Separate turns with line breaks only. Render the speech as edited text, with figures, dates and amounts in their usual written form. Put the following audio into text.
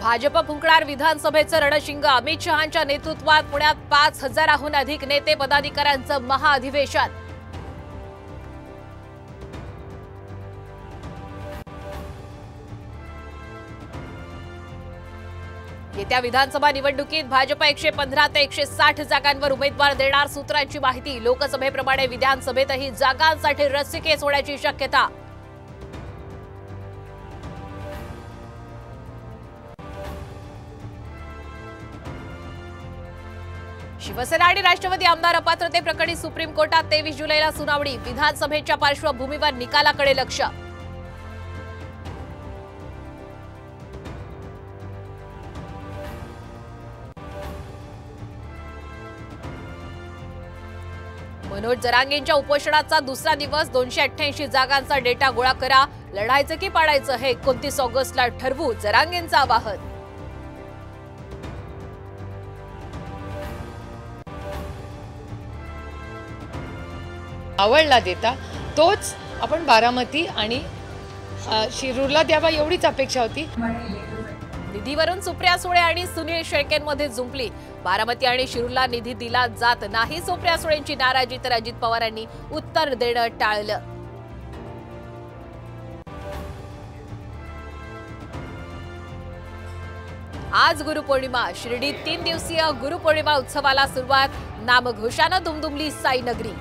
भाजप फुंकणार विधानसभेचं रणशिंग। अमित शहांच्या नेतृत्वात पुण्यात 5000हून अधिक नेते पदाधिकाऱ्यांचं महाअधिवेशन। येत्या विधानसभा निवडणुकीत भाजप 115 ते 160 जागांवर उमेदवार देणार सूत्रांची माहिती। लोकसभेप्रमाणे विधानसभेतही जागांसाठी रस्सीखेच होण्याची शक्यता। शिवसेना आणि राष्ट्रवादी आमदार अपात्रतेप्रकरणी सुप्रीम कोर्टात 23 जुलैला सुनावणी। विधानसभेच्या पार्श्वभूमीवर निकालाकडे लक्ष। मनोज जरांगेंच्या उपोषणाचा दुसरा दिवस। 288 जागांचा डेटा गोळा करा। लढायचं की पाडायचं हे 29 ऑगस्टला ठरवू, जरांगेंचं आवाहन।
आवडला देता तोच आपण बारामती आणि शिरूरला द्यावा एवढीच अपेक्षा होती।
निधीवरून सुप्रिया सुळे आणि सुनील शेळकेंमध्ये जुंपली। बारामती आणि शिरूरला निधी दिला जात नाही, सुप्रिया सुळेंची नाराजी। तर अजित पवारांनी उत्तर देणं टाळलं। आज गुरुपौर्णिमा। शिर्डीत 3 दिवसीय गुरुपौर्णिमा उत्सवाला सुरुवात। नामघोषानं दुमदुमली साई नगरी।